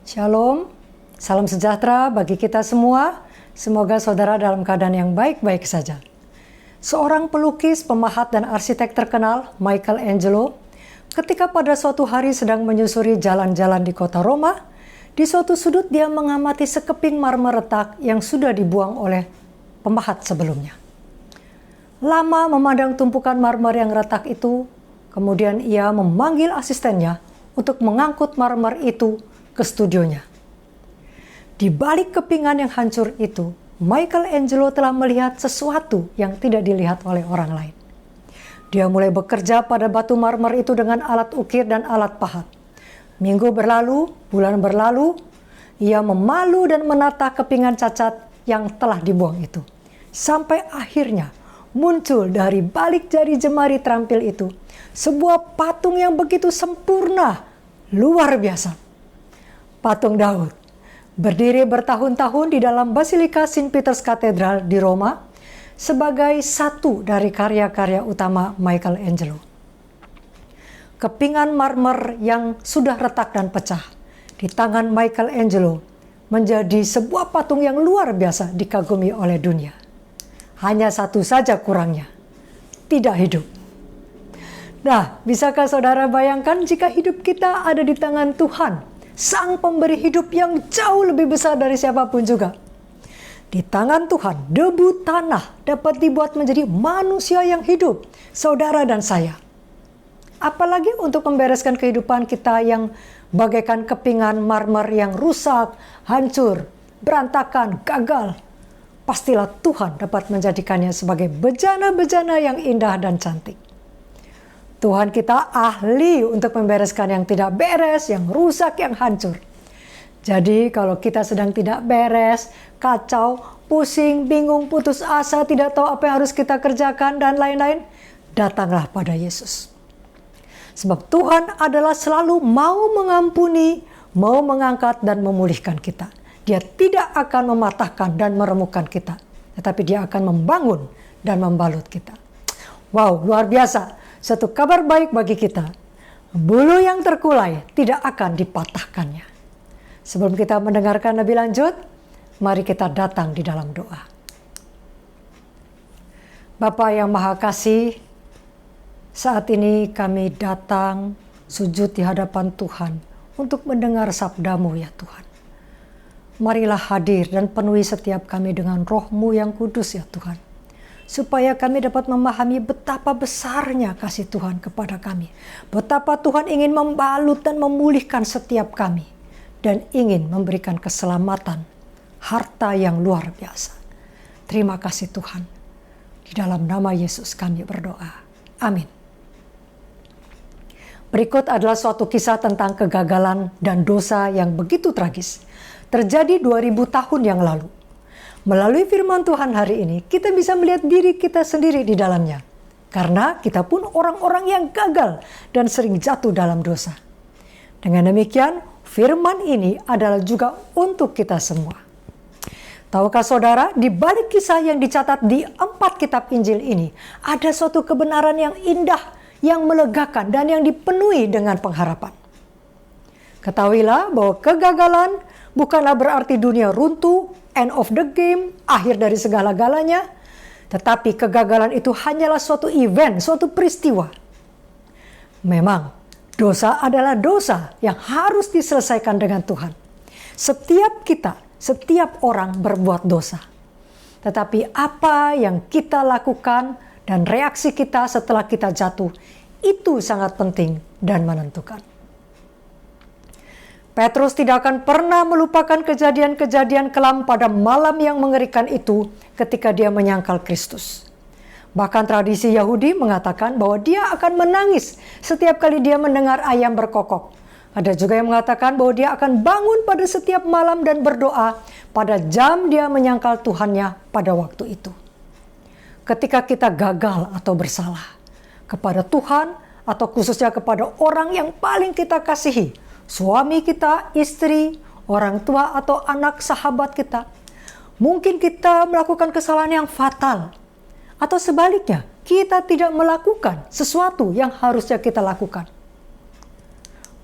Shalom, salam sejahtera bagi kita semua. Semoga saudara dalam keadaan yang baik-baik saja. Seorang pelukis, pemahat, dan arsitek terkenal, Michelangelo, ketika pada suatu hari sedang menyusuri jalan-jalan di kota Roma, di suatu sudut dia mengamati sekeping marmer retak yang sudah dibuang oleh pemahat sebelumnya. Lama memandang tumpukan marmer yang retak itu, kemudian ia memanggil asistennya untuk mengangkut marmer itu ke studionya. Di balik kepingan yang hancur itu, Michelangelo telah melihat sesuatu yang tidak dilihat oleh orang lain. Dia mulai bekerja pada batu marmer itu dengan alat ukir dan alat pahat. Minggu berlalu, bulan berlalu, ia memalu dan menata kepingan cacat yang telah dibuang itu. Sampai akhirnya muncul dari balik jari jemari terampil itu sebuah patung yang begitu sempurna, luar biasa. Patung Daud berdiri bertahun-tahun di dalam Basilika St. Peter's Cathedral di Roma sebagai satu dari karya-karya utama Michelangelo. Kepingan marmer yang sudah retak dan pecah di tangan Michelangelo menjadi sebuah patung yang luar biasa dikagumi oleh dunia. Hanya satu saja kurangnya, tidak hidup. Nah, bisakah saudara bayangkan jika hidup kita ada di tangan Tuhan, Sang pemberi hidup yang jauh lebih besar dari siapapun juga. Di tangan Tuhan, debu tanah dapat dibuat menjadi manusia yang hidup, saudara dan saya. Apalagi untuk membereskan kehidupan kita yang bagaikan kepingan marmer yang rusak, hancur, berantakan, gagal. Pastilah Tuhan dapat menjadikannya sebagai bejana-bejana yang indah dan cantik. Tuhan kita ahli untuk membereskan yang tidak beres, yang rusak, yang hancur. Jadi kalau kita sedang tidak beres, kacau, pusing, bingung, putus asa, tidak tahu apa yang harus kita kerjakan, dan lain-lain, datanglah pada Yesus. Sebab Tuhan adalah selalu mau mengampuni, mau mengangkat dan memulihkan kita. Dia tidak akan mematahkan dan meremukkan kita, tetapi dia akan membangun dan membalut kita. Wow, luar biasa. Satu kabar baik bagi kita, bulu yang terkulai tidak akan dipatahkannya. Sebelum kita mendengarkan lebih lanjut, mari kita datang di dalam doa. Bapa yang Maha Kasih, saat ini kami datang sujud di hadapan Tuhan untuk mendengar sabda-Mu ya Tuhan. Marilah hadir dan penuhi setiap kami dengan Roh-Mu yang kudus ya Tuhan. Supaya kami dapat memahami betapa besarnya kasih Tuhan kepada kami. Betapa Tuhan ingin membalut dan memulihkan setiap kami. Dan ingin memberikan keselamatan, harta yang luar biasa. Terima kasih Tuhan. Di dalam nama Yesus kami berdoa. Amin. Berikut adalah suatu kisah tentang kegagalan dan dosa yang begitu tragis. Terjadi 2000 tahun yang lalu. Melalui firman Tuhan hari ini, kita bisa melihat diri kita sendiri di dalamnya. Karena kita pun orang-orang yang gagal dan sering jatuh dalam dosa. Dengan demikian, firman ini adalah juga untuk kita semua. Tahukah saudara, di balik kisah yang dicatat di 4 kitab Injil ini, ada suatu kebenaran yang indah, yang melegakan, dan yang dipenuhi dengan pengharapan. Ketahuilah bahwa kegagalan bukanlah berarti dunia runtuh, end of the game, akhir dari segala-galanya. Tetapi kegagalan itu hanyalah suatu event, suatu peristiwa. Memang, dosa adalah dosa yang harus diselesaikan dengan Tuhan. Setiap kita, setiap orang berbuat dosa. Tetapi apa yang kita lakukan dan reaksi kita setelah kita jatuh, itu sangat penting dan menentukan. Petrus tidak akan pernah melupakan kejadian-kejadian kelam pada malam yang mengerikan itu ketika dia menyangkal Kristus. Bahkan tradisi Yahudi mengatakan bahwa dia akan menangis setiap kali dia mendengar ayam berkokok. Ada juga yang mengatakan bahwa dia akan bangun pada setiap malam dan berdoa pada jam dia menyangkal Tuhannya pada waktu itu. Ketika kita gagal atau bersalah kepada Tuhan atau khususnya kepada orang yang paling kita kasihi, suami kita, istri, orang tua atau anak sahabat kita. Mungkin kita melakukan kesalahan yang fatal. Atau sebaliknya, kita tidak melakukan sesuatu yang harusnya kita lakukan.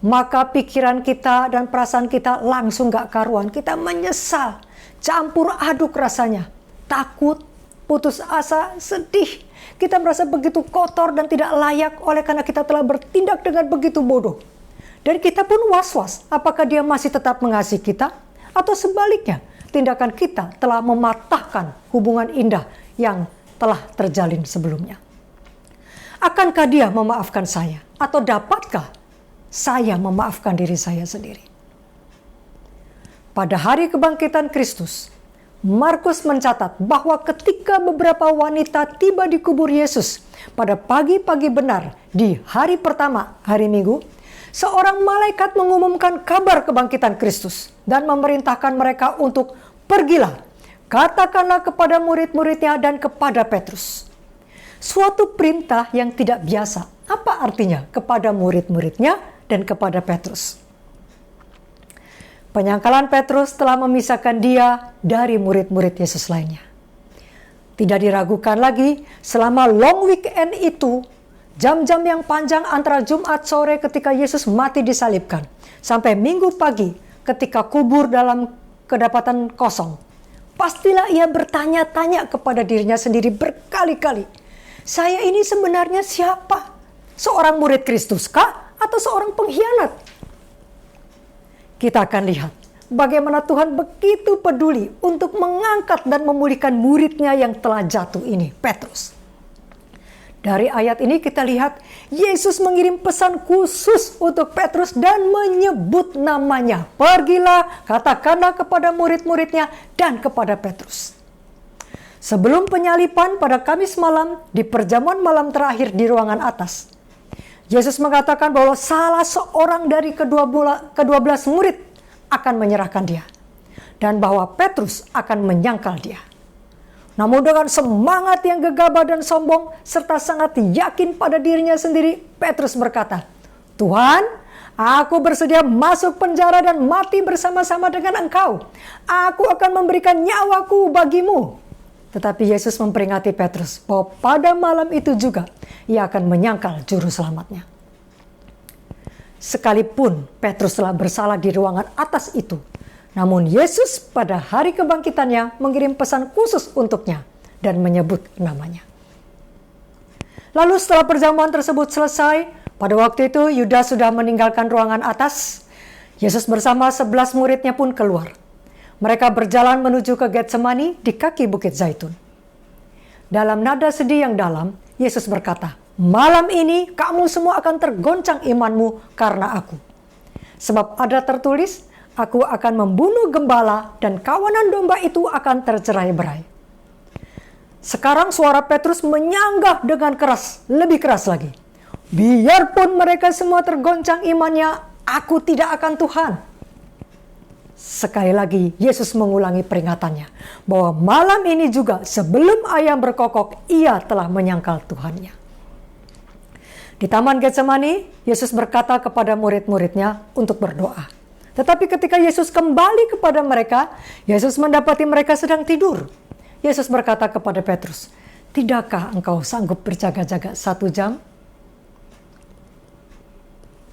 maka pikiran kita dan perasaan kita langsung gak karuan. Kita menyesal, campur aduk rasanya. Takut, putus asa, sedih. Kita merasa begitu kotor dan tidak layak oleh karena kita telah bertindak dengan begitu bodoh. Dan kita pun was-was apakah dia masih tetap mengasihi kita atau sebaliknya tindakan kita telah mematahkan hubungan indah yang telah terjalin sebelumnya. Akankah dia memaafkan saya atau dapatkah saya memaafkan diri saya sendiri? Pada hari kebangkitan Kristus, Markus mencatat bahwa ketika beberapa wanita tiba di kubur Yesus pada pagi-pagi benar di hari pertama, hari Minggu, seorang malaikat mengumumkan kabar kebangkitan Kristus dan memerintahkan mereka untuk pergilah, katakanlah kepada murid-muridnya dan kepada Petrus. Suatu perintah yang tidak biasa. Apa artinya kepada murid-muridnya dan kepada Petrus? Penyangkalan Petrus telah memisahkan dia dari murid-murid Yesus lainnya. Tidak diragukan lagi, selama long weekend itu, jam-jam yang panjang antara Jumat sore ketika Yesus mati disalibkan, sampai Minggu pagi ketika kubur dalam kedapatan kosong, pastilah ia bertanya-tanya kepada dirinya sendiri berkali-kali, saya ini sebenarnya siapa? Seorang murid Kristus kah? Atau seorang pengkhianat? Kita akan lihat bagaimana Tuhan begitu peduli untuk mengangkat dan memulihkan muridnya yang telah jatuh ini, Petrus. Dari ayat ini kita lihat Yesus mengirim pesan khusus untuk Petrus dan menyebut namanya. Pergilah, katakanlah kepada murid-muridnya dan kepada Petrus. Sebelum penyaliban pada Kamis malam di perjamuan malam terakhir di ruangan atas, Yesus mengatakan bahwa salah seorang dari kedua belas murid akan menyerahkan dia. Dan bahwa Petrus akan menyangkal dia. Namun dengan semangat yang gegabah dan sombong, serta sangat yakin pada dirinya sendiri, Petrus berkata, Tuhan, aku bersedia masuk penjara dan mati bersama-sama dengan Engkau. Aku akan memberikan nyawaku bagimu. Tetapi Yesus memperingati Petrus bahwa pada malam itu juga ia akan menyangkal juru selamatnya. Sekalipun Petrus telah bersalah di ruangan atas itu, namun Yesus pada hari kebangkitannya mengirim pesan khusus untuknya dan menyebut namanya. Lalu setelah perjamuan tersebut selesai, pada waktu itu Yudas sudah meninggalkan ruangan atas. Yesus bersama 11 muridnya pun keluar. Mereka berjalan menuju ke Getsemani di kaki Bukit Zaitun. Dalam nada sedih yang dalam, Yesus berkata, malam ini kamu semua akan tergoncang imanmu karena aku. Sebab ada tertulis, aku akan membunuh gembala dan kawanan domba itu akan tercerai-berai. Sekarang suara Petrus menyanggah dengan keras, lebih keras lagi. Biarpun mereka semua tergoncang imannya, aku tidak akan Tuhan. Sekali lagi Yesus mengulangi peringatannya bahwa malam ini juga sebelum ayam berkokok ia telah menyangkal Tuhannya. Di Taman Getsemani, Yesus berkata kepada murid-muridnya untuk berdoa. Tetapi ketika Yesus kembali kepada mereka, Yesus mendapati mereka sedang tidur. Yesus berkata kepada Petrus, tidakkah engkau sanggup berjaga-jaga 1 jam?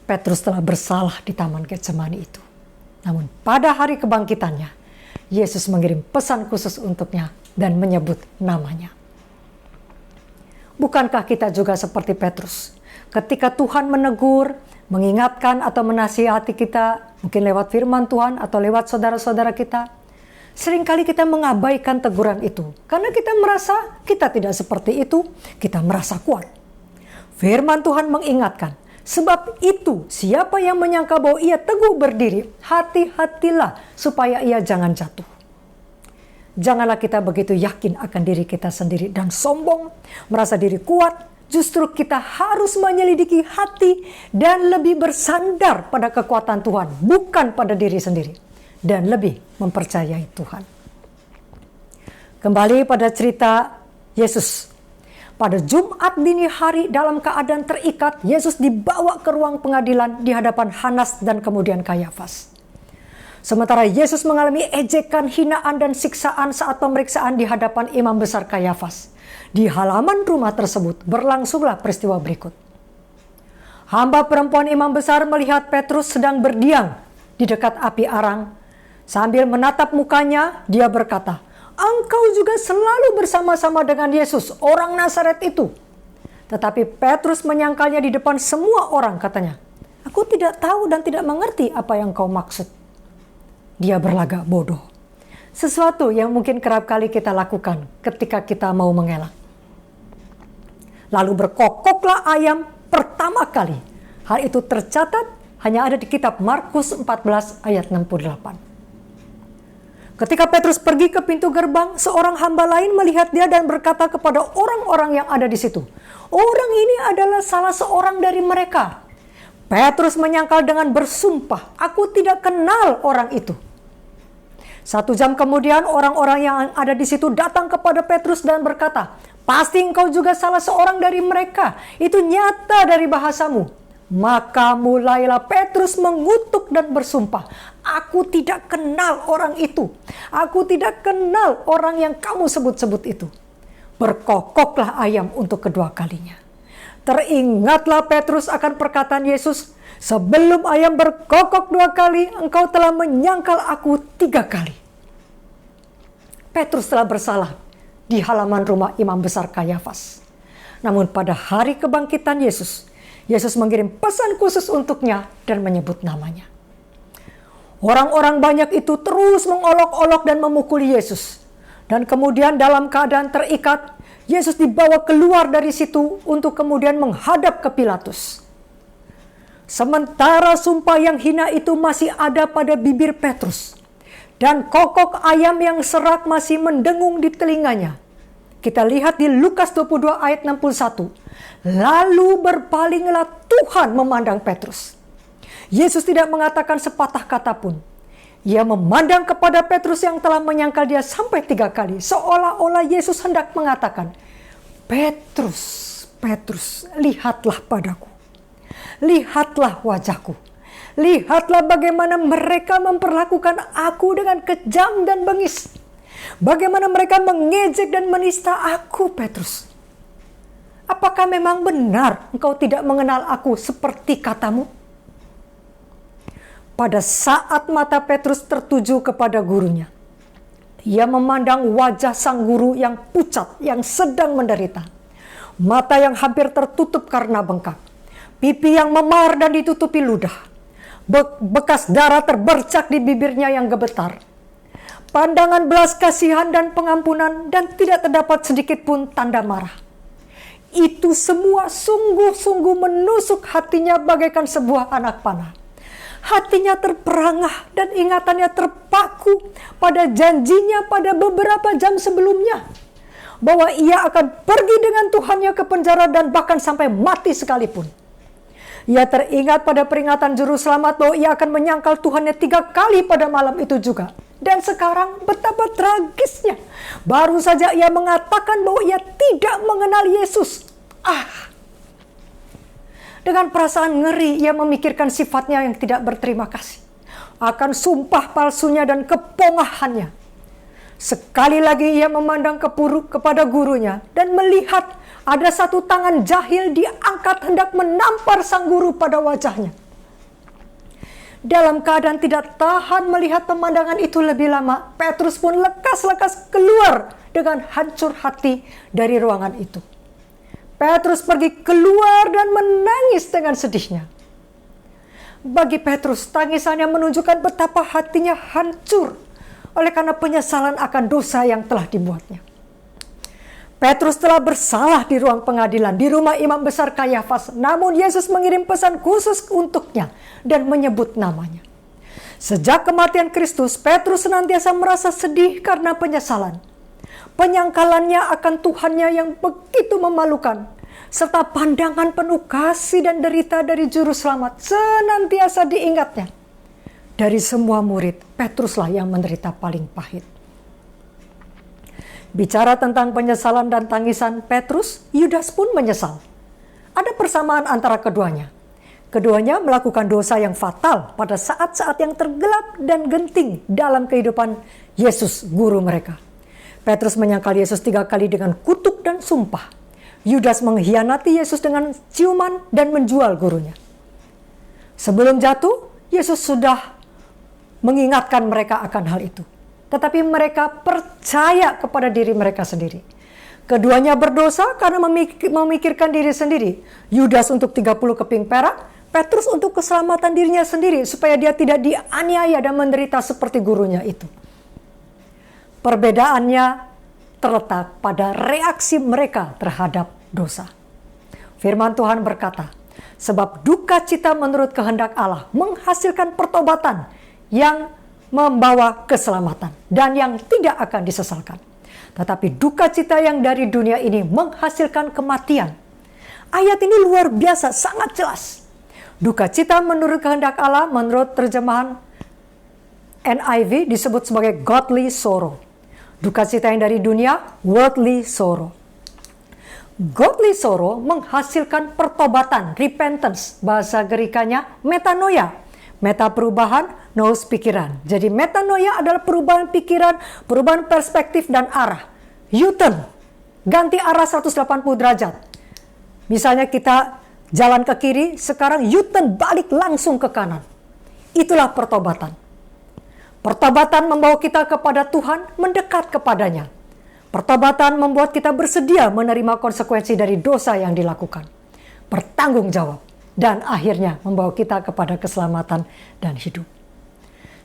Petrus telah bersalah di Taman Getsemani itu. Namun pada hari kebangkitannya, Yesus mengirim pesan khusus untuknya dan menyebut namanya. Bukankah kita juga seperti Petrus? Ketika Tuhan menegur, mengingatkan atau menasihati kita, mungkin lewat firman Tuhan atau lewat saudara-saudara kita, seringkali kita mengabaikan teguran itu. Karena kita merasa kita tidak seperti itu, kita merasa kuat. Firman Tuhan mengingatkan, sebab itu, siapa yang menyangka bahwa ia teguh berdiri, hati-hatilah supaya ia jangan jatuh. Janganlah kita begitu yakin akan diri kita sendiri dan sombong, merasa diri kuat. Justru kita harus menyelidiki hati dan lebih bersandar pada kekuatan Tuhan, bukan pada diri sendiri. Dan lebih mempercayai Tuhan. Kembali pada cerita Yesus. Pada Jumat dini hari dalam keadaan terikat, Yesus dibawa ke ruang pengadilan di hadapan Hanas dan kemudian Kayafas. Sementara Yesus mengalami ejekan, hinaan, dan siksaan saat pemeriksaan di hadapan imam besar Kayafas. Di halaman rumah tersebut berlangsunglah peristiwa berikut. Hamba perempuan imam besar melihat Petrus sedang berdiam di dekat api arang. Sambil menatap mukanya, dia berkata, "Engkau juga selalu bersama-sama dengan Yesus, orang Nazaret itu." Tetapi Petrus menyangkalnya di depan semua orang, katanya, "Aku tidak tahu dan tidak mengerti apa yang kau maksud." Dia berlagak bodoh. Sesuatu yang mungkin kerap kali kita lakukan ketika kita mau mengelak. Lalu berkokoklah ayam pertama kali. Hal itu tercatat hanya ada di kitab Markus 14 ayat 68. Ketika Petrus pergi ke pintu gerbang, seorang hamba lain melihat dia dan berkata kepada orang-orang yang ada di situ, "Orang ini adalah salah seorang dari mereka." Petrus menyangkal dengan bersumpah, "Aku tidak kenal orang itu." 1 jam kemudian orang-orang yang ada di situ datang kepada Petrus dan berkata, "Pasti engkau juga salah seorang dari mereka. Itu nyata dari bahasamu." Maka mulailah Petrus mengutuk dan bersumpah, "Aku tidak kenal orang itu. Aku tidak kenal orang yang kamu sebut-sebut itu." Berkokoklah ayam untuk kedua kalinya. Teringatlah Petrus akan perkataan Yesus, "Sebelum ayam berkokok 2 kali, engkau telah menyangkal aku 3 kali." Petrus telah bersalah di halaman rumah imam besar Kayafas. Namun pada hari kebangkitan Yesus, Yesus mengirim pesan khusus untuknya dan menyebut namanya. Orang-orang banyak itu terus mengolok-olok dan memukuli Yesus. Dan kemudian dalam keadaan terikat, Yesus dibawa keluar dari situ untuk kemudian menghadap ke Pilatus. Sementara sumpah yang hina itu masih ada pada bibir Petrus, dan kokok ayam yang serak masih mendengung di telinganya. Kita lihat di Lukas 22 ayat 61. Lalu berpalinglah Tuhan memandang Petrus. Yesus tidak mengatakan sepatah kata pun. Ia memandang kepada Petrus yang telah menyangkal dia sampai 3 kali. Seolah-olah Yesus hendak mengatakan, "Petrus, Petrus, lihatlah padaku. Lihatlah wajahku. Lihatlah bagaimana mereka memperlakukan aku dengan kejam dan bengis. Bagaimana mereka mengejek dan menista aku, Petrus. Apakah memang benar engkau tidak mengenal aku seperti katamu?" Pada saat mata Petrus tertuju kepada gurunya, ia memandang wajah sang guru yang pucat, yang sedang menderita. Mata yang hampir tertutup karena bengkak. Pipi yang memar dan ditutupi ludah. Bekas darah terbercak di bibirnya yang gemetar. Pandangan belas kasihan dan pengampunan, dan tidak terdapat sedikit pun tanda marah. Itu semua sungguh-sungguh menusuk hatinya bagaikan sebuah anak panah. Hatinya terperangah dan ingatannya terpaku pada janjinya pada beberapa jam sebelumnya, bahwa ia akan pergi dengan Tuhannya ke penjara dan bahkan sampai mati sekalipun. Ia teringat pada peringatan juru selamat bahwa ia akan menyangkal Tuhannya 3 kali pada malam itu juga. Dan sekarang betapa tragisnya. Baru saja ia mengatakan bahwa ia tidak mengenal Yesus. Dengan perasaan ngeri ia memikirkan sifatnya yang tidak berterima kasih, akan sumpah palsunya dan kepongahannya. Sekali lagi ia memandang kepada gurunya dan melihat ada satu tangan jahil diangkat hendak menampar sang guru pada wajahnya. Dalam keadaan tidak tahan melihat pemandangan itu lebih lama, Petrus pun lekas-lekas keluar dengan hancur hati dari ruangan itu. Petrus pergi keluar dan menangis dengan sedihnya. Bagi Petrus, tangisannya menunjukkan betapa hatinya hancur oleh karena penyesalan akan dosa yang telah dibuatnya. Petrus telah bersalah di ruang pengadilan, di rumah imam besar Kayafas. Namun Yesus mengirim pesan khusus untuknya dan menyebut namanya. Sejak kematian Kristus, Petrus senantiasa merasa sedih karena penyesalan. Penyangkalannya akan Tuhannya yang begitu memalukan, serta pandangan penuh kasih dan derita dari Juru Selamat senantiasa diingatnya. Dari semua murid, Petruslah yang menderita paling pahit. Bicara tentang penyesalan dan tangisan Petrus, Yudas pun menyesal. Ada persamaan antara keduanya. Keduanya melakukan dosa yang fatal pada saat-saat yang tergelap dan genting dalam kehidupan Yesus, guru mereka. Petrus menyangkal Yesus 3 kali dengan kutuk dan sumpah. Yudas mengkhianati Yesus dengan ciuman dan menjual gurunya. Sebelum jatuh, Yesus sudah mengingatkan mereka akan hal itu. Tetapi mereka percaya kepada diri mereka sendiri. Keduanya berdosa karena memikirkan diri sendiri. Yudas untuk 30 keping perak, Petrus untuk keselamatan dirinya sendiri supaya dia tidak dianiaya dan menderita seperti gurunya itu. Perbedaannya terletak pada reaksi mereka terhadap dosa. Firman Tuhan berkata, sebab duka cita menurut kehendak Allah menghasilkan pertobatan yang membawa keselamatan dan yang tidak akan disesalkan. Tetapi duka cita yang dari dunia ini menghasilkan kematian. Ayat ini luar biasa, sangat jelas. Duka cita menurut kehendak Allah menurut terjemahan NIV disebut sebagai godly sorrow. Duka cita yang dari dunia, worldly sorrow. Godly sorrow menghasilkan pertobatan, repentance. Bahasa Gerikanya metanoia. Meta perubahan, nous pikiran. Jadi metanoia adalah perubahan pikiran, perubahan perspektif dan arah. U-turn, ganti arah 180 derajat. Misalnya kita jalan ke kiri, sekarang U-turn balik langsung ke kanan. Itulah pertobatan. Pertobatan membawa kita kepada Tuhan, mendekat kepadanya. Pertobatan membuat kita bersedia menerima konsekuensi dari dosa yang dilakukan. Bertanggung jawab. Dan akhirnya membawa kita kepada keselamatan dan hidup.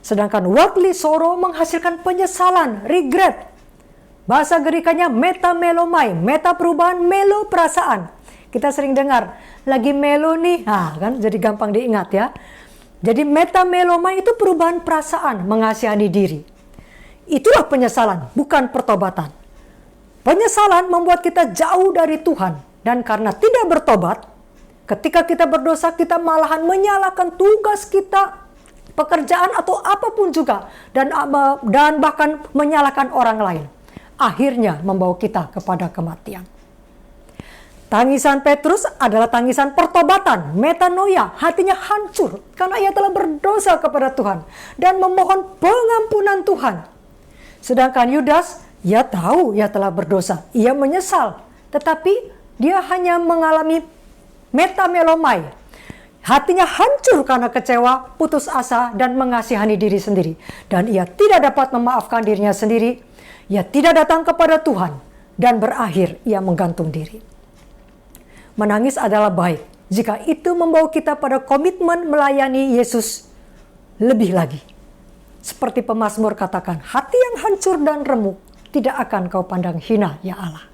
Sedangkan worldly sorrow menghasilkan penyesalan, regret. Bahasa Gerikanya metamelomai, meta perubahan, melo perasaan. Kita sering dengar, lagi melo nih, kan jadi gampang diingat ya. Jadi metameloma itu perubahan perasaan, mengasihani diri. Itulah penyesalan, bukan pertobatan. Penyesalan membuat kita jauh dari Tuhan. Dan karena tidak bertobat, ketika kita berdosa, kita malahan menyalahkan tugas kita, pekerjaan atau apapun juga. Dan bahkan menyalahkan orang lain. Akhirnya membawa kita kepada kematian. Tangisan Petrus adalah tangisan pertobatan, metanoia, hatinya hancur karena ia telah berdosa kepada Tuhan dan memohon pengampunan Tuhan. Sedangkan Yudas, ia tahu ia telah berdosa, ia menyesal, tetapi dia hanya mengalami metamelomai. Hatinya hancur karena kecewa, putus asa, dan mengasihani diri sendiri. Dan ia tidak dapat memaafkan dirinya sendiri, ia tidak datang kepada Tuhan, dan berakhir ia menggantung diri. Menangis adalah baik jika itu membawa kita pada komitmen melayani Yesus lebih lagi. Seperti pemazmur katakan, hati yang hancur dan remuk tidak akan kau pandang hina ya Allah.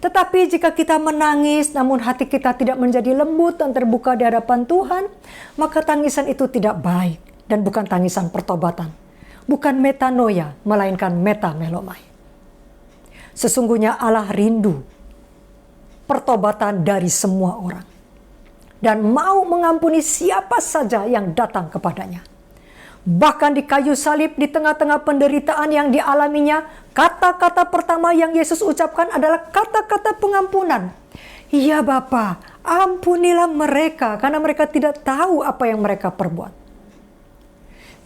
Tetapi jika kita menangis namun hati kita tidak menjadi lembut dan terbuka di hadapan Tuhan, maka tangisan itu tidak baik dan bukan tangisan pertobatan. Bukan metanoia, melainkan metamelomai. Sesungguhnya Allah rindu pertobatan dari semua orang dan mau mengampuni siapa saja yang datang kepadanya. Bahkan di kayu salib, di tengah-tengah penderitaan yang dialaminya, kata-kata pertama yang Yesus ucapkan adalah kata-kata pengampunan. Ya Bapa, ampunilah mereka karena mereka tidak tahu apa yang mereka perbuat.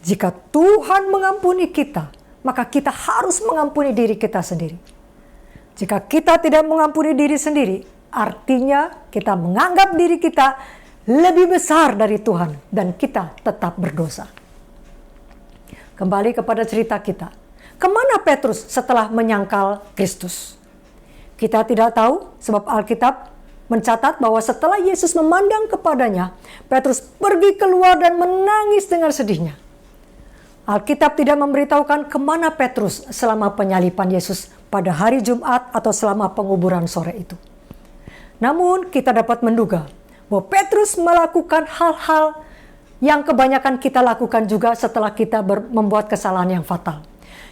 Jika Tuhan mengampuni kita, maka kita harus mengampuni diri kita sendiri. Jika kita tidak mengampuni diri sendiri, artinya kita menganggap diri kita lebih besar dari Tuhan dan kita tetap berdosa. Kembali kepada cerita kita. Kemana Petrus setelah menyangkal Kristus? Kita tidak tahu sebab Alkitab mencatat bahwa setelah Yesus memandang kepadanya, Petrus pergi keluar dan menangis dengan sedihnya. Alkitab tidak memberitahukan kemana Petrus selama penyaliban Yesus pada hari Jumat atau selama penguburan sore itu. Namun kita dapat menduga bahwa Petrus melakukan hal-hal yang kebanyakan kita lakukan juga setelah kita membuat kesalahan yang fatal.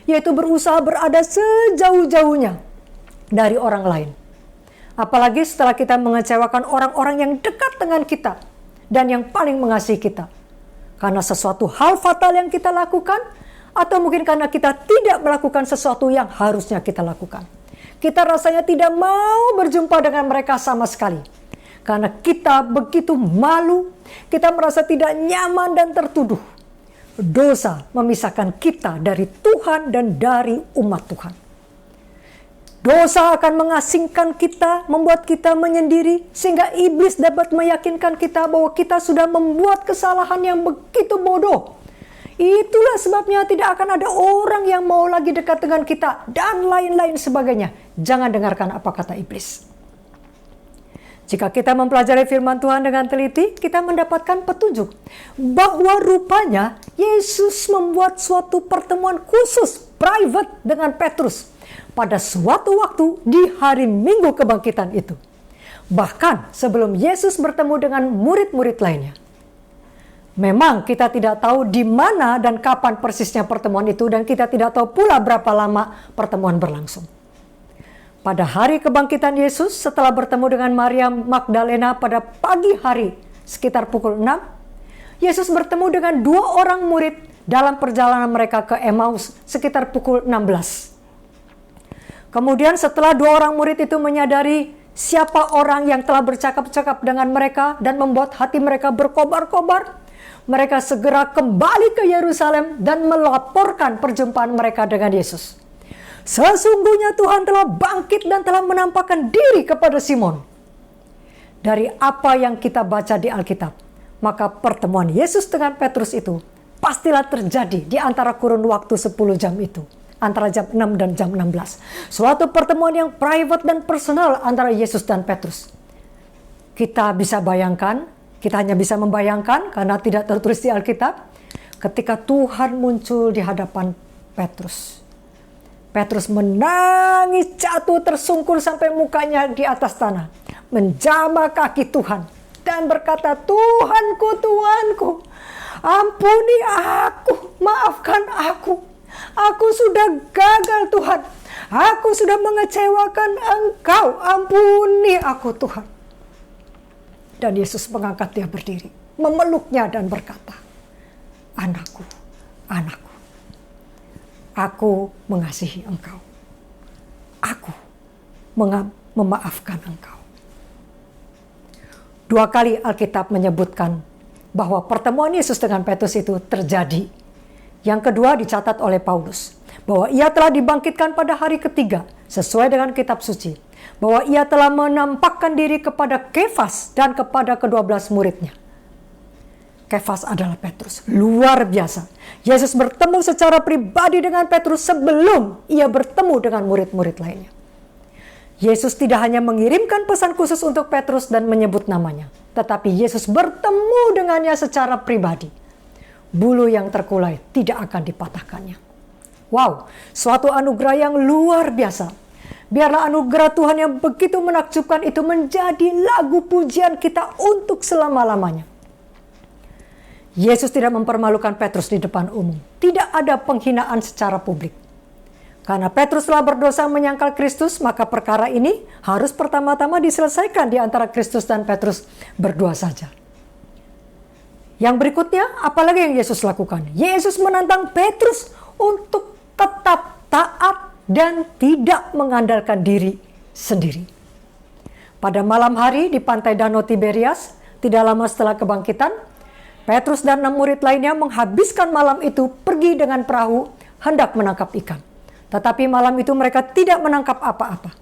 Yaitu berusaha berada sejauh-jauhnya dari orang lain. Apalagi setelah kita mengecewakan orang-orang yang dekat dengan kita dan yang paling mengasihi kita. Karena sesuatu hal fatal yang kita lakukan, atau mungkin karena kita tidak melakukan sesuatu yang harusnya kita lakukan. Kita rasanya tidak mau berjumpa dengan mereka sama sekali. Karena kita begitu malu, kita merasa tidak nyaman dan tertuduh. Dosa memisahkan kita dari Tuhan dan dari umat Tuhan. Dosa akan mengasingkan kita, membuat kita menyendiri, sehingga iblis dapat meyakinkan kita bahwa kita sudah membuat kesalahan yang begitu bodoh. Itulah sebabnya tidak akan ada orang yang mau lagi dekat dengan kita, dan lain-lain sebagainya. Jangan dengarkan apa kata iblis. Jika kita mempelajari firman Tuhan dengan teliti, kita mendapatkan petunjuk bahwa rupanya Yesus membuat suatu pertemuan khusus, private dengan Petrus pada suatu waktu di hari Minggu kebangkitan itu. Bahkan sebelum Yesus bertemu dengan murid-murid lainnya. Memang kita tidak tahu di mana dan kapan persisnya pertemuan itu, dan kita tidak tahu pula berapa lama pertemuan berlangsung. Pada hari kebangkitan Yesus, setelah bertemu dengan Maria Magdalena pada pagi hari sekitar pukul 6, Yesus bertemu dengan 2 orang murid dalam perjalanan mereka ke Emmaus sekitar pukul 16. Kemudian setelah 2 orang murid itu menyadari siapa orang yang telah bercakap-cakap dengan mereka dan membuat hati mereka berkobar-kobar, mereka segera kembali ke Yerusalem dan melaporkan perjumpaan mereka dengan Yesus. Sesungguhnya Tuhan telah bangkit dan telah menampakkan diri kepada Simon. Dari apa yang kita baca di Alkitab, maka pertemuan Yesus dengan Petrus itu pastilah terjadi di antara kurun waktu 10 jam itu. Antara jam 6 dan jam 16. Suatu pertemuan yang private dan personal antara Yesus dan Petrus. Kita bisa bayangkan, kita hanya bisa membayangkan karena tidak tertulis di Alkitab, ketika Tuhan muncul di hadapan Petrus. Petrus menangis, jatuh tersungkur sampai mukanya di atas tanah, menjamah kaki Tuhan dan berkata, "Tuhanku, Tuhanku, ampuni aku, maafkan aku. Aku sudah gagal, Tuhan. Aku sudah mengecewakan Engkau. Ampuni aku, Tuhan." Dan Yesus mengangkat dia berdiri, memeluknya dan berkata, "Anakku, anakku, aku mengasihi engkau. Aku memaafkan engkau." 2 kali Alkitab menyebutkan bahwa pertemuan Yesus dengan Petrus itu terjadi. Yang kedua dicatat oleh Paulus, bahwa ia telah dibangkitkan pada hari ketiga, sesuai dengan kitab suci. Bahwa ia telah menampakkan diri kepada Kefas dan kepada ke-12 muridnya. Kefas adalah Petrus. Luar biasa. Yesus bertemu secara pribadi dengan Petrus sebelum ia bertemu dengan murid-murid lainnya. Yesus tidak hanya mengirimkan pesan khusus untuk Petrus dan menyebut namanya, tetapi Yesus bertemu dengannya secara pribadi. Bulu yang terkulai tidak akan dipatahkannya. Wow, suatu anugerah yang luar biasa. Biarlah anugerah Tuhan yang begitu menakjubkan itu menjadi lagu pujian kita untuk selama-lamanya. Yesus tidak mempermalukan Petrus di depan umum. Tidak ada penghinaan secara publik. Karena Petrus telah berdosa menyangkal Kristus, maka perkara ini harus pertama-tama diselesaikan di antara Kristus dan Petrus berdua saja. Yang berikutnya, apalagi yang Yesus lakukan? Yesus menantang Petrus untuk tetap taat dan tidak mengandalkan diri sendiri. Pada malam hari di pantai Danau Tiberias, tidak lama setelah kebangkitan, Petrus dan 6 murid lainnya menghabiskan malam itu pergi dengan perahu hendak menangkap ikan. Tetapi malam itu mereka tidak menangkap apa-apa.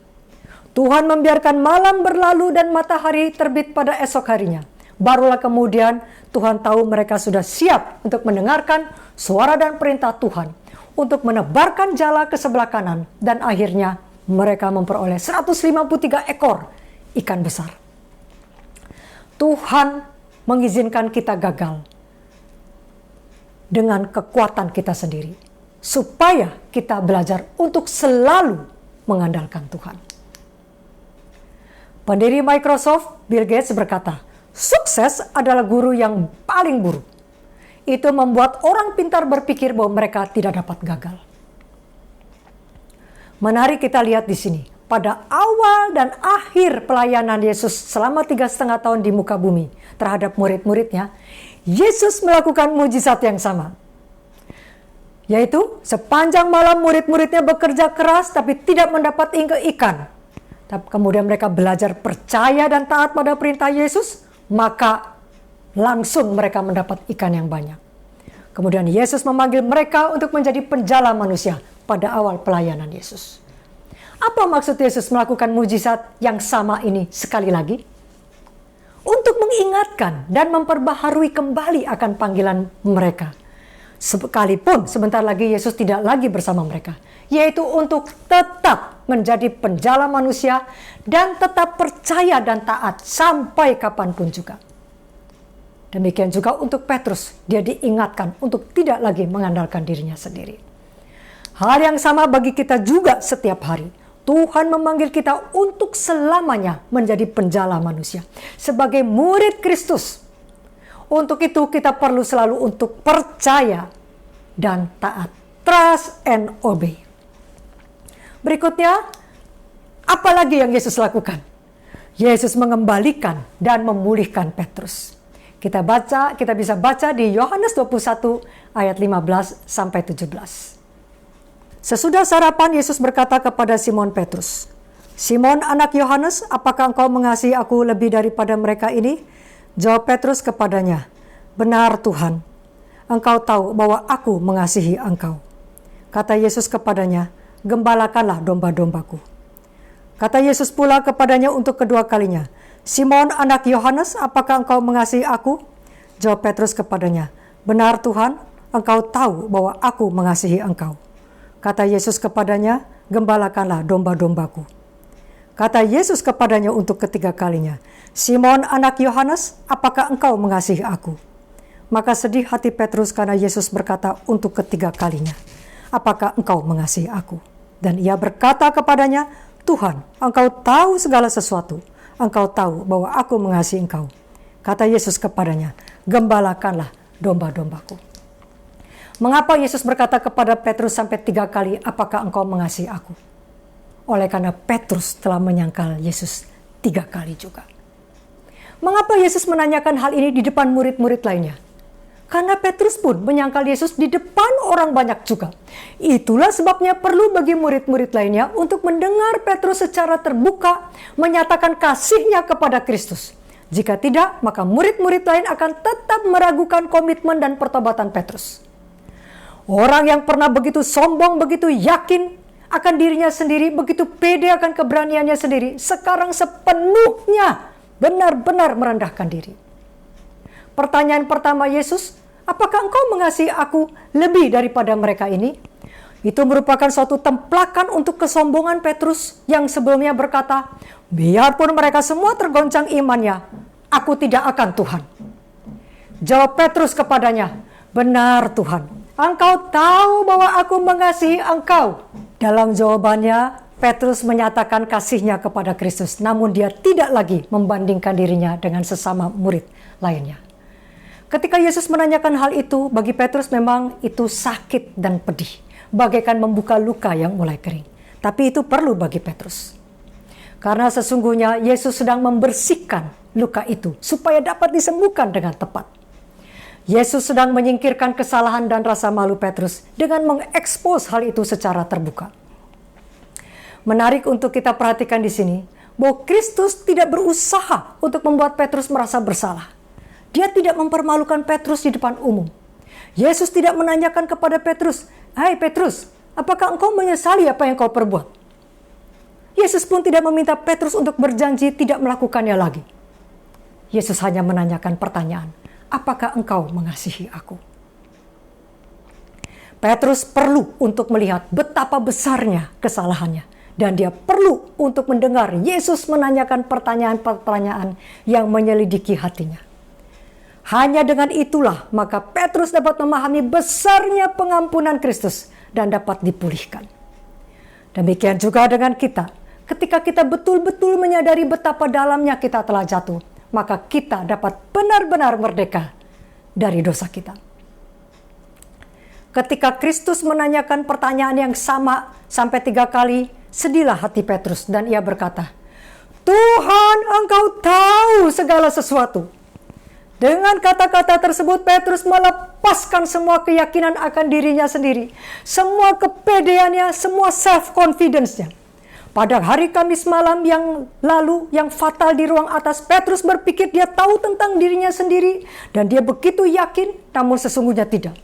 Tuhan membiarkan malam berlalu dan matahari terbit pada esok harinya. Barulah kemudian Tuhan tahu mereka sudah siap untuk mendengarkan suara dan perintah Tuhan untuk menebarkan jala ke sebelah kanan, dan akhirnya mereka memperoleh 153 ekor ikan besar. Tuhan mengizinkan kita gagal dengan kekuatan kita sendiri supaya kita belajar untuk selalu mengandalkan Tuhan. Pendiri Microsoft, Bill Gates berkata, "Sukses adalah guru yang paling buruk. Itu membuat orang pintar berpikir bahwa mereka tidak dapat gagal." Menarik kita lihat di sini. Pada awal dan akhir pelayanan Yesus selama 3,5 tahun di muka bumi terhadap murid-muridnya, Yesus melakukan mujizat yang sama. Yaitu sepanjang malam murid-muridnya bekerja keras tapi tidak mendapat ikan. Tapi kemudian mereka belajar percaya dan taat pada perintah Yesus, maka langsung mereka mendapat ikan yang banyak. Kemudian Yesus memanggil mereka untuk menjadi penjala manusia pada awal pelayanan Yesus. Apa maksud Yesus melakukan mujizat yang sama ini sekali lagi? Untuk mengingatkan dan memperbaharui kembali akan panggilan mereka. Sekalipun sebentar lagi Yesus tidak lagi bersama mereka, yaitu untuk tetap menjadi penjala manusia dan tetap percaya dan taat sampai kapanpun juga. Demikian juga untuk Petrus, dia diingatkan untuk tidak lagi mengandalkan dirinya sendiri. Hal yang sama bagi kita juga setiap hari. Tuhan memanggil kita untuk selamanya menjadi penjala manusia, sebagai murid Kristus. Untuk itu kita perlu selalu untuk percaya dan taat. Trust and obey. Berikutnya, apa lagi yang Yesus lakukan? Yesus mengembalikan dan memulihkan Petrus. Kita bisa baca di Yohanes 21 ayat 15 sampai 17. Sesudah sarapan, Yesus berkata kepada Simon Petrus, "Simon anak Yohanes, apakah engkau mengasihi aku lebih daripada mereka ini?" Jawab Petrus kepadanya, "Benar Tuhan, engkau tahu bahwa aku mengasihi engkau." Kata Yesus kepadanya, "Gembalakanlah domba-dombaku." Kata Yesus pula kepadanya untuk kedua kalinya, "Simon anak Yohanes, apakah engkau mengasihi aku?" Jawab Petrus kepadanya, "Benar Tuhan, engkau tahu bahwa aku mengasihi engkau." Kata Yesus kepadanya, "Gembalakanlah domba-dombaku." Kata Yesus kepadanya untuk ketiga kalinya, "Simon anak Yohanes, apakah engkau mengasihi aku?" Maka sedih hati Petrus karena Yesus berkata untuk ketiga kalinya, "Apakah engkau mengasihi aku?" Dan ia berkata kepadanya, "Tuhan, engkau tahu segala sesuatu. Engkau tahu bahwa aku mengasihi engkau." Kata Yesus kepadanya, "Gembalakanlah domba-dombaku." Mengapa Yesus berkata kepada Petrus sampai 3 kali, "Apakah engkau mengasihi aku?" Oleh karena Petrus telah menyangkal Yesus 3 kali juga. Mengapa Yesus menanyakan hal ini di depan murid-murid lainnya? Karena Petrus pun menyangkal Yesus di depan orang banyak juga. Itulah sebabnya perlu bagi murid-murid lainnya untuk mendengar Petrus secara terbuka menyatakan kasihnya kepada Kristus. Jika tidak, maka murid-murid lain akan tetap meragukan komitmen dan pertobatan Petrus. Orang yang pernah begitu sombong, begitu yakin akan dirinya sendiri, begitu pede akan keberaniannya sendiri, sekarang sepenuhnya benar-benar merendahkan diri. Pertanyaan pertama Yesus, "Apakah engkau mengasihi aku lebih daripada mereka ini?" Itu merupakan suatu templakan untuk kesombongan Petrus yang sebelumnya berkata, "Biarpun mereka semua tergoncang imannya, aku tidak akan Tuhan." Jawab Petrus kepadanya, "Benar Tuhan, engkau tahu bahwa aku mengasihi engkau." Dalam jawabannya, Petrus menyatakan kasihnya kepada Kristus, namun dia tidak lagi membandingkan dirinya dengan sesama murid lainnya. Ketika Yesus menanyakan hal itu, bagi Petrus memang itu sakit dan pedih, bagaikan membuka luka yang mulai kering. Tapi itu perlu bagi Petrus. Karena sesungguhnya Yesus sedang membersihkan luka itu supaya dapat disembuhkan dengan tepat. Yesus sedang menyingkirkan kesalahan dan rasa malu Petrus dengan mengekspos hal itu secara terbuka. Menarik untuk kita perhatikan di sini bahwa Kristus tidak berusaha untuk membuat Petrus merasa bersalah. Dia tidak mempermalukan Petrus di depan umum. Yesus tidak menanyakan kepada Petrus, "Hai Petrus, apakah engkau menyesali apa yang kau perbuat?" Yesus pun tidak meminta Petrus untuk berjanji tidak melakukannya lagi. Yesus hanya menanyakan pertanyaan, "Apakah engkau mengasihi aku?" Petrus perlu untuk melihat betapa besarnya kesalahannya. Dan dia perlu untuk mendengar Yesus menanyakan pertanyaan-pertanyaan yang menyelidiki hatinya. Hanya dengan itulah maka Petrus dapat memahami besarnya pengampunan Kristus dan dapat dipulihkan. Demikian juga dengan kita. Ketika kita betul-betul menyadari betapa dalamnya kita telah jatuh, maka kita dapat benar-benar merdeka dari dosa kita. Ketika Kristus menanyakan pertanyaan yang sama sampai 3 kali, sedihlah hati Petrus dan ia berkata, "Tuhan, engkau tahu segala sesuatu." Dengan kata-kata tersebut Petrus melepaskan semua keyakinan akan dirinya sendiri, semua kepedeannya, semua self-confidence-nya. Pada hari Kamis malam yang lalu, yang fatal di ruang atas, Petrus berpikir dia tahu tentang dirinya sendiri dan dia begitu yakin, namun sesungguhnya tidak.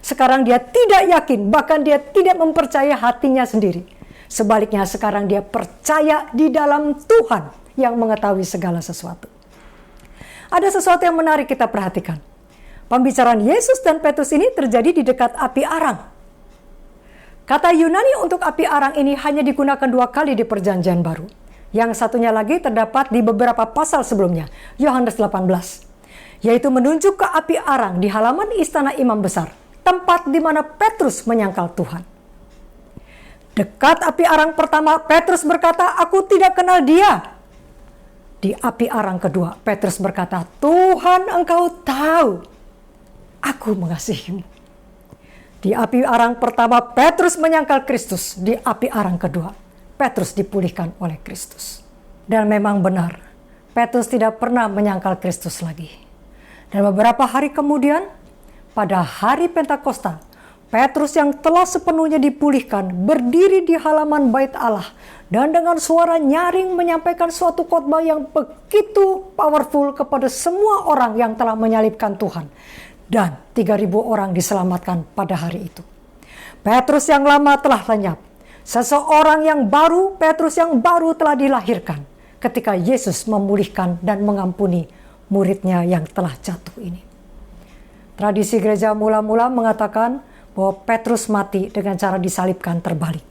Sekarang dia tidak yakin, bahkan dia tidak mempercayai hatinya sendiri. Sebaliknya sekarang dia percaya di dalam Tuhan yang mengetahui segala sesuatu. Ada sesuatu yang menarik kita perhatikan. Pembicaraan Yesus dan Petrus ini terjadi di dekat api arang. Kata Yunani untuk api arang ini hanya digunakan 2 kali di Perjanjian Baru. Yang satunya lagi terdapat di beberapa pasal sebelumnya, Yohanes 18. Yaitu menunjuk ke api arang di halaman istana imam besar, tempat di mana Petrus menyangkal Tuhan. Dekat api arang pertama, Petrus berkata, "Aku tidak kenal dia." Di api arang kedua, Petrus berkata, "Tuhan, Engkau tahu, aku mengasihimu." Di api arang pertama, Petrus menyangkal Kristus. Di api arang kedua, Petrus dipulihkan oleh Kristus. Dan memang benar, Petrus tidak pernah menyangkal Kristus lagi. Dan beberapa hari kemudian, pada hari Pentakosta, Petrus yang telah sepenuhnya dipulihkan berdiri di halaman Bait Allah dan dengan suara nyaring menyampaikan suatu khotbah yang begitu powerful kepada semua orang yang telah menyalibkan Tuhan. Dan 3.000 orang diselamatkan pada hari itu. Petrus yang lama telah lenyap. Seseorang yang baru, Petrus yang baru telah dilahirkan ketika Yesus memulihkan dan mengampuni muridnya yang telah jatuh ini. Tradisi gereja mula-mula mengatakan bahwa Petrus mati dengan cara disalibkan terbalik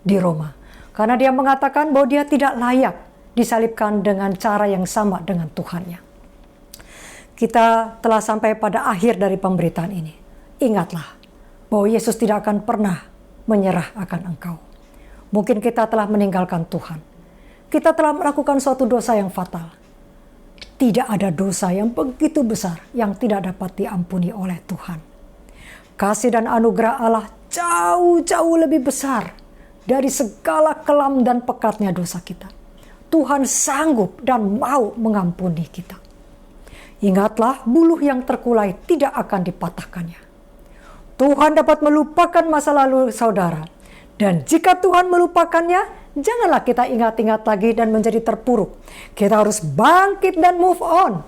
di Roma. Karena dia mengatakan bahwa dia tidak layak disalibkan dengan cara yang sama dengan Tuhannya. Kita telah sampai pada akhir dari pemberitaan ini. Ingatlah bahwa Yesus tidak akan pernah menyerah akan engkau. Mungkin kita telah meninggalkan Tuhan. Kita telah melakukan suatu dosa yang fatal. Tidak ada dosa yang begitu besar yang tidak dapat diampuni oleh Tuhan. Kasih dan anugerah Allah jauh-jauh lebih besar dari segala kelam dan pekatnya dosa kita. Tuhan sanggup dan mau mengampuni kita. Ingatlah, buluh yang terkulai tidak akan dipatahkannya. Tuhan dapat melupakan masa lalu saudara. Dan jika Tuhan melupakannya, janganlah kita ingat-ingat lagi dan menjadi terpuruk. Kita harus bangkit dan move on.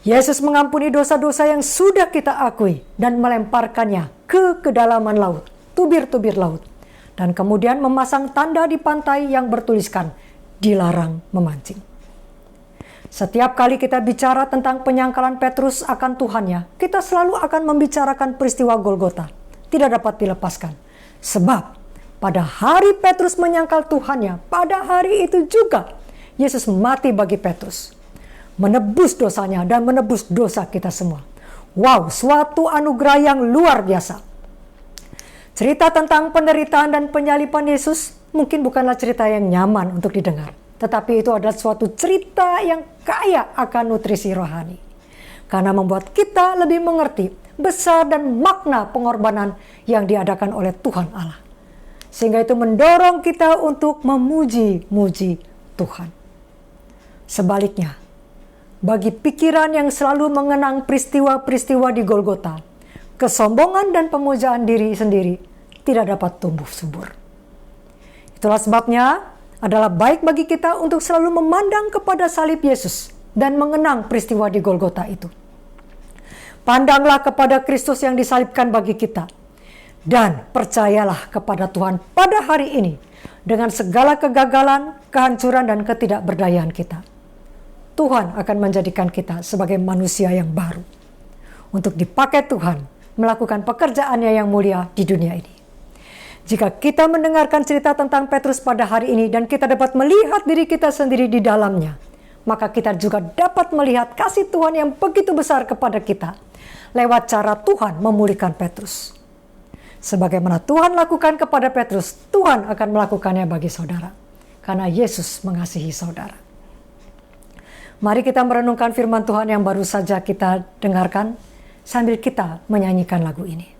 Yesus mengampuni dosa-dosa yang sudah kita akui dan melemparkannya ke kedalaman laut, tubir-tubir laut. Dan kemudian memasang tanda di pantai yang bertuliskan, "Dilarang memancing." Setiap kali kita bicara tentang penyangkalan Petrus akan Tuhannya, kita selalu akan membicarakan peristiwa Golgota. Tidak dapat dilepaskan. Sebab pada hari Petrus menyangkal Tuhannya, pada hari itu juga Yesus mati bagi Petrus. Menebus dosanya dan menebus dosa kita semua. Wow, suatu anugerah yang luar biasa. Cerita tentang penderitaan dan penyaliban Yesus mungkin bukanlah cerita yang nyaman untuk didengar. Tetapi itu adalah suatu cerita yang kaya akan nutrisi rohani. Karena membuat kita lebih mengerti besar dan makna pengorbanan yang diadakan oleh Tuhan Allah. Sehingga itu mendorong kita untuk memuji-muji Tuhan. Sebaliknya, bagi pikiran yang selalu mengenang peristiwa-peristiwa di Golgota, kesombongan dan pemujaan diri sendiri tidak dapat tumbuh subur. Itulah sebabnya adalah baik bagi kita untuk selalu memandang kepada salib Yesus dan mengenang peristiwa di Golgota itu. Pandanglah kepada Kristus yang disalibkan bagi kita dan percayalah kepada Tuhan pada hari ini dengan segala kegagalan, kehancuran dan ketidakberdayaan kita. Tuhan akan menjadikan kita sebagai manusia yang baru untuk dipakai Tuhan melakukan pekerjaannya yang mulia di dunia ini. Jika kita mendengarkan cerita tentang Petrus pada hari ini dan kita dapat melihat diri kita sendiri di dalamnya, maka kita juga dapat melihat kasih Tuhan yang begitu besar kepada kita lewat cara Tuhan memulihkan Petrus. Sebagaimana Tuhan lakukan kepada Petrus, Tuhan akan melakukannya bagi saudara. Karena Yesus mengasihi saudara. Mari kita merenungkan firman Tuhan yang baru saja kita dengarkan sambil kita menyanyikan lagu ini.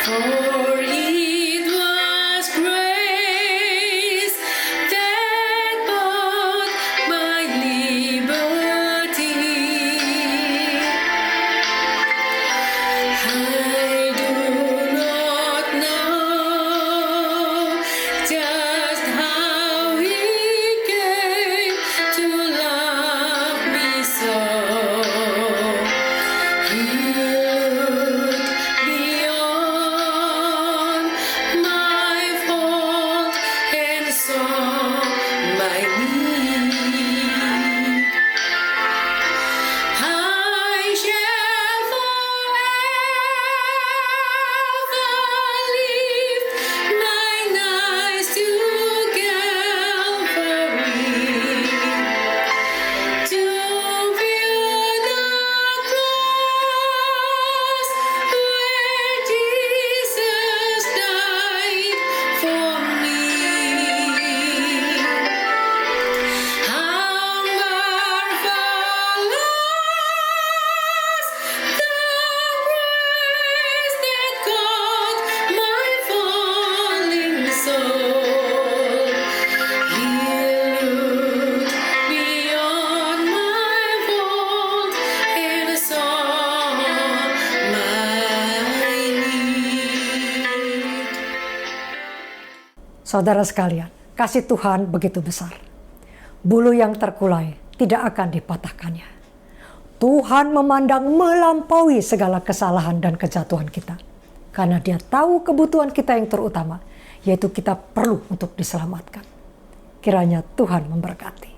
For it was grace Saudara sekalian, kasih Tuhan begitu besar. Bulu yang terkulai tidak akan dipatahkannya. Tuhan memandang melampaui segala kesalahan dan kejatuhan kita. Karena Dia tahu kebutuhan kita yang terutama, yaitu kita perlu untuk diselamatkan. Kiranya Tuhan memberkati.